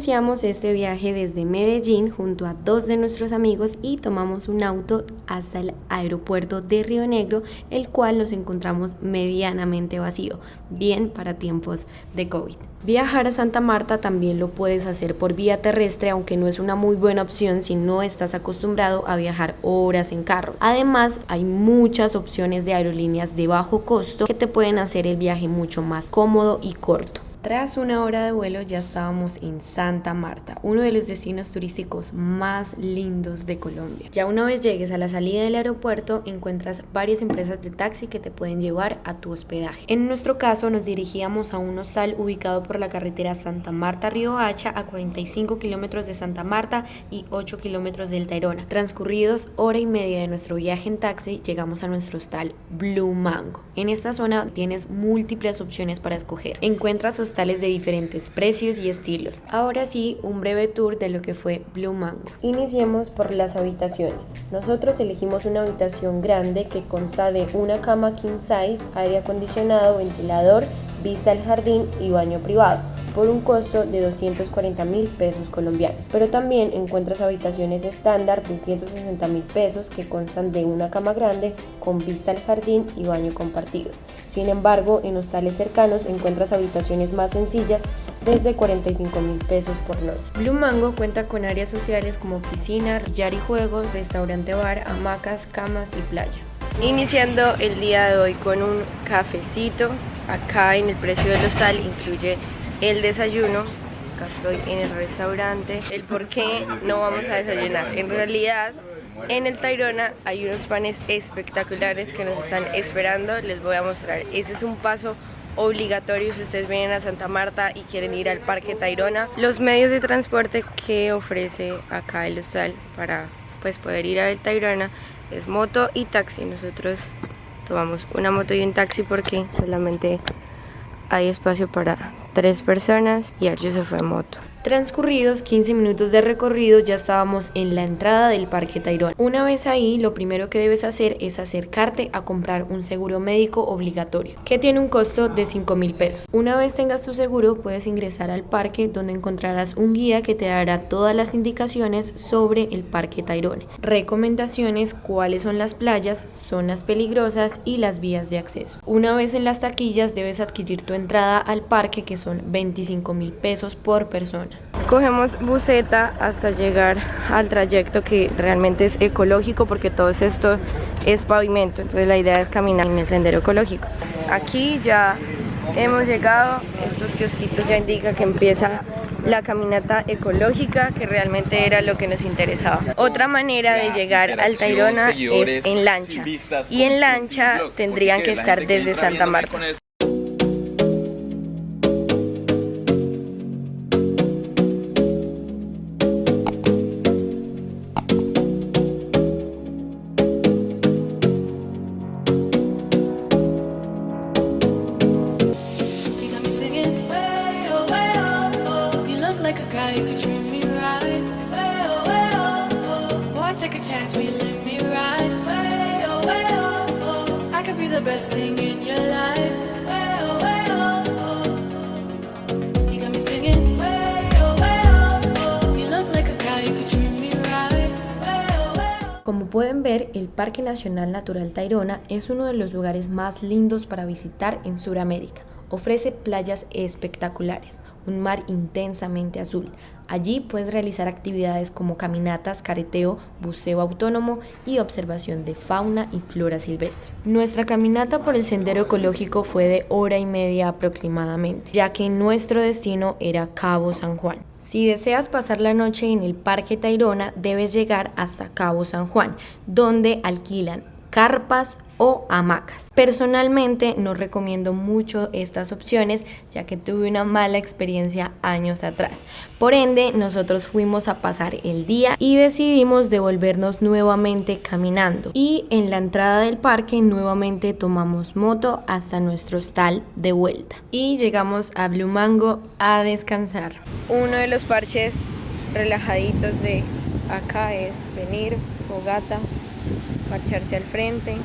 Iniciamos este viaje desde Medellín junto a dos de nuestros amigos y tomamos un auto hasta el aeropuerto de Río Negro, el cual nos encontramos medianamente vacío, bien para tiempos de COVID. Viajar a Santa Marta también lo puedes hacer por vía terrestre, aunque no es una muy buena opción si no estás acostumbrado a viajar horas en carro. Además, hay muchas opciones de aerolíneas de bajo costo que te pueden hacer el viaje mucho más cómodo y corto. Tras una hora de vuelo ya estábamos en Santa Marta, uno de los destinos turísticos más lindos de Colombia. Ya una vez llegues a la salida del aeropuerto encuentras varias empresas de taxi que te pueden llevar a tu hospedaje. En nuestro caso nos dirigíamos a un hostal ubicado por la carretera Santa Marta-Riohacha a 45 kilómetros de Santa Marta y 8 kilómetros del Tayrona. Transcurridos hora y media de nuestro viaje en taxi llegamos a nuestro hostal Blue Mango. En esta zona tienes múltiples opciones para escoger. Encuentras hostales de diferentes precios y estilos. Ahora sí, un breve tour de lo que fue Blue Mango. Iniciemos por las habitaciones. Nosotros elegimos una habitación grande que consta de una cama king size, aire acondicionado, ventilador, vista al jardín y baño privado, por un costo de 240.000 pesos colombianos. Pero también encuentras habitaciones estándar de 160.000 pesos que constan de una cama grande con vista al jardín y baño compartido. Sin embargo, en hostales cercanos encuentras habitaciones más sencillas desde 45.000 pesos por noche. Blue Mango cuenta con áreas sociales como piscina, billar y juegos, restaurante bar, hamacas, camas y playa. Iniciando el día de hoy con un cafecito. Acá en el precio del hostal incluye el desayuno. Acá estoy en el restaurante. El por qué no vamos a desayunar. En realidad, en el Tayrona hay unos panes espectaculares que nos están esperando. Les voy a mostrar. Ese es un paso obligatorio si ustedes vienen a Santa Marta y quieren ir al Parque Tayrona. Los medios de transporte que ofrece acá el hostal para poder ir al Tayrona es moto y taxi. Nosotros tomamos una moto y un taxi porque solamente hay espacio para 3 personas y Archie se fue en moto. Transcurridos 15 minutos de recorrido ya estábamos en la entrada del Parque Tayrona. Una vez ahí, lo primero que debes hacer es acercarte a comprar un seguro médico obligatorio, que tiene un costo de 5.000 pesos. Una vez tengas tu seguro, puedes ingresar al parque, donde encontrarás un guía que te dará todas las indicaciones sobre el Parque Tayrona. Recomendaciones, cuáles son las playas, zonas peligrosas y las vías de acceso. Una vez en las taquillas, debes adquirir tu entrada al parque, que son 25.000 pesos por persona. Cogemos buseta hasta llegar al trayecto, que realmente es ecológico porque todo esto es pavimento, entonces la idea es caminar en el sendero ecológico. Aquí ya hemos llegado, estos kiosquitos ya indican que empieza la caminata ecológica, que realmente era lo que nos interesaba. Otra manera de llegar al Tayrona es en lancha, y en lancha tendrían que estar desde Santa Marta. The best thing in your life. Way oh, way oh, oh. You got me singing. Way oh, way oh, oh. You look like a guy who could treat me right. Way oh, way oh. Como pueden ver, el Parque Nacional Natural Tayrona es uno de los lugares más lindos para visitar en Sudamérica. Ofrece playas espectaculares, un mar intensamente azul. Allí puedes realizar actividades como caminatas, careteo, buceo autónomo y observación de fauna y flora silvestre. Nuestra caminata por el sendero ecológico fue de hora y media aproximadamente, ya que nuestro destino era Cabo San Juan. Si deseas pasar la noche en el Parque Tayrona, debes llegar hasta Cabo San Juan, donde alquilan carpas o hamacas. Personalmente no recomiendo mucho estas opciones, ya que tuve una mala experiencia años atrás. Por ende, nosotros fuimos a pasar el día y decidimos devolvernos nuevamente caminando. Y en la entrada del parque nuevamente tomamos moto hasta nuestro hostal de vuelta. Y llegamos a Blue Mango a descansar. Uno de los parches relajaditos de acá es venir, fogata, parcharse al frente,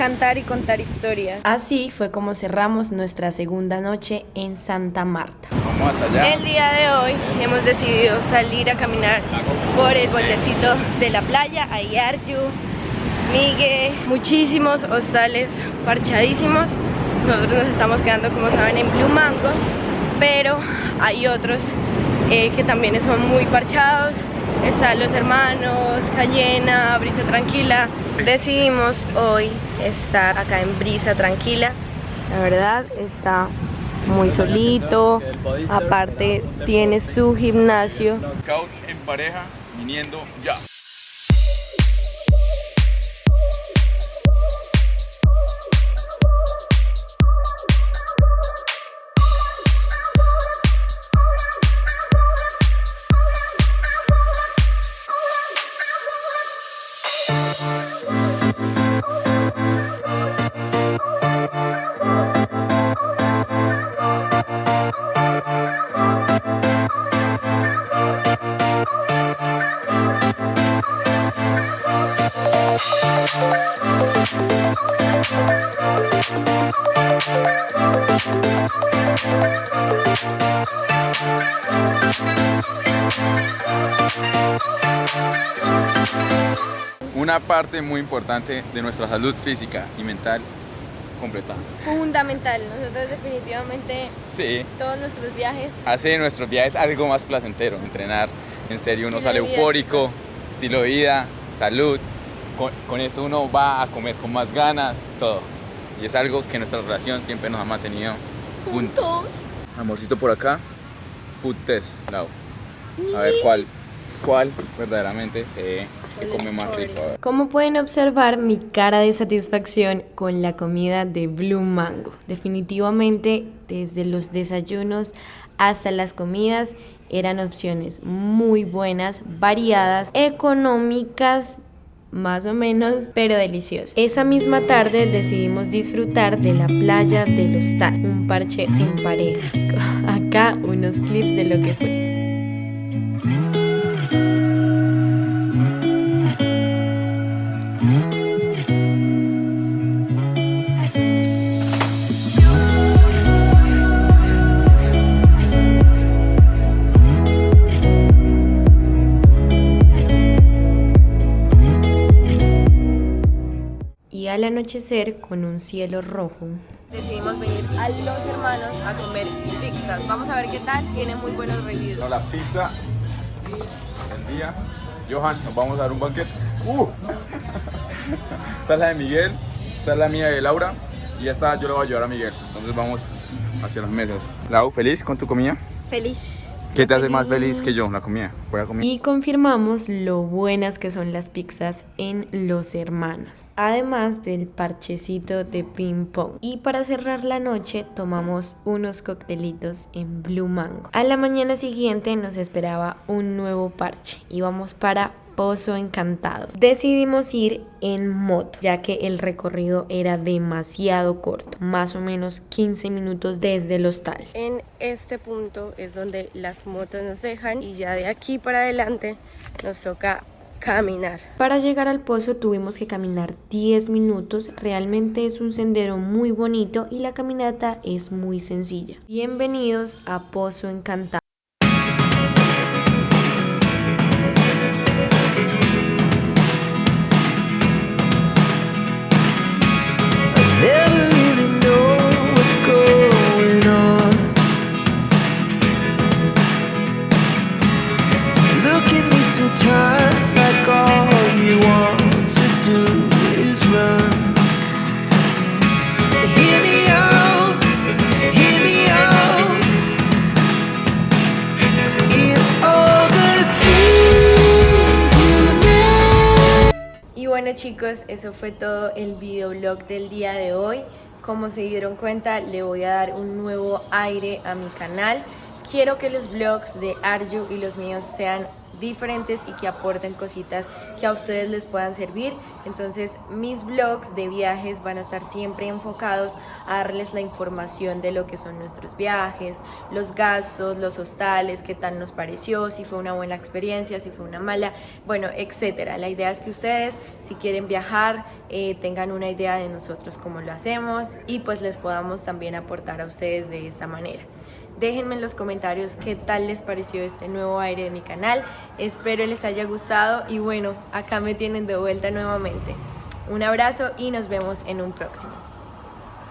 cantar y contar historias. Así fue como cerramos nuestra segunda noche en Santa Marta. Vamos hasta allá. El día de hoy hemos decidido salir a caminar por el bordecito de la playa. Hay Arju, Migue, muchísimos hostales parchadísimos. Nosotros nos estamos quedando, como saben, en Blue Mango, pero hay otros que también son muy parchados. Están Los Hermanos, Cayena, Brisa Tranquila. Decidimos hoy estar acá en Brisa Tranquila. La verdad está muy solito, aparte tiene su gimnasio. Scout en pareja, viniendo ya. Una parte muy importante de nuestra salud física y mental completada. Fundamental, nosotros definitivamente Sí, todos nuestros viajes hace de nuestros viajes algo más placentero. Entrenar, en serio, uno Estilo sale de vida, eufórico, estilo de vida, salud. Con eso uno va a comer con más ganas, todo. Y es algo que nuestra relación siempre nos ha mantenido juntos. Amorcito por acá, food test, Lau. A ver cuál verdaderamente se come más rico. A ver. Como pueden observar, mi cara de satisfacción con la comida de Blue Mango. Definitivamente, desde los desayunos hasta las comidas, eran opciones muy buenas, variadas, económicas, más o menos, pero deliciosas. Esa misma tarde decidimos disfrutar de la playa del Hostal, un parche en pareja. Acá unos clips de lo que fue. Y al anochecer, con un cielo rojo, decidimos venir a Los Hermanos a comer pizzas. Vamos a ver qué tal, tiene muy buenos reviews. No, la pizza del día. Johan, nos vamos a dar un banquete. Esta es la de Miguel, esta es la mía de Laura y esta yo le voy a ayudar a Miguel. Entonces vamos hacia las mesas. Lau, ¿feliz con tu comida? Feliz. ¿Qué te hace más feliz que yo? La comida. Voy a comer. y confirmamos lo buenas que son las pizzas en Los Hermanos, además del parchecito de ping pong. Y para cerrar la noche tomamos unos coctelitos en Blue Mango. A la mañana siguiente nos esperaba un nuevo parche, íbamos para Pozo Encantado. Decidimos ir en moto, ya que el recorrido era demasiado corto, más o menos 15 minutos desde el hostal. En este punto es donde las motos nos dejan y ya de aquí para adelante nos toca caminar. Para llegar al pozo tuvimos que caminar 10 minutos, realmente es un sendero muy bonito y la caminata es muy sencilla. Bienvenidos a Pozo Encantado. Never really know what's going on. Look at me sometimes like all you want to do is run. Hear me out, hear me out. It's all the things you know. Y bueno chicos, eso fue todo el videoblog del día de hoy. Como se dieron cuenta, le voy a dar un nuevo aire a mi canal. Quiero que los vlogs de Arju y los míos sean diferentes y que aporten cositas que a ustedes les puedan servir. Entonces mis vlogs de viajes van a estar siempre enfocados a darles la información de lo que son nuestros viajes, los gastos, los hostales, qué tal nos pareció, si fue una buena experiencia, si fue una mala, bueno, etcétera. La idea es que ustedes, si quieren viajar, tengan una idea de nosotros cómo lo hacemos y pues les podamos también aportar a ustedes de esta manera. Déjenme en los comentarios qué tal les pareció este nuevo aire de mi canal. Espero les haya gustado y bueno, acá me tienen de vuelta nuevamente. Un abrazo y nos vemos en un próximo.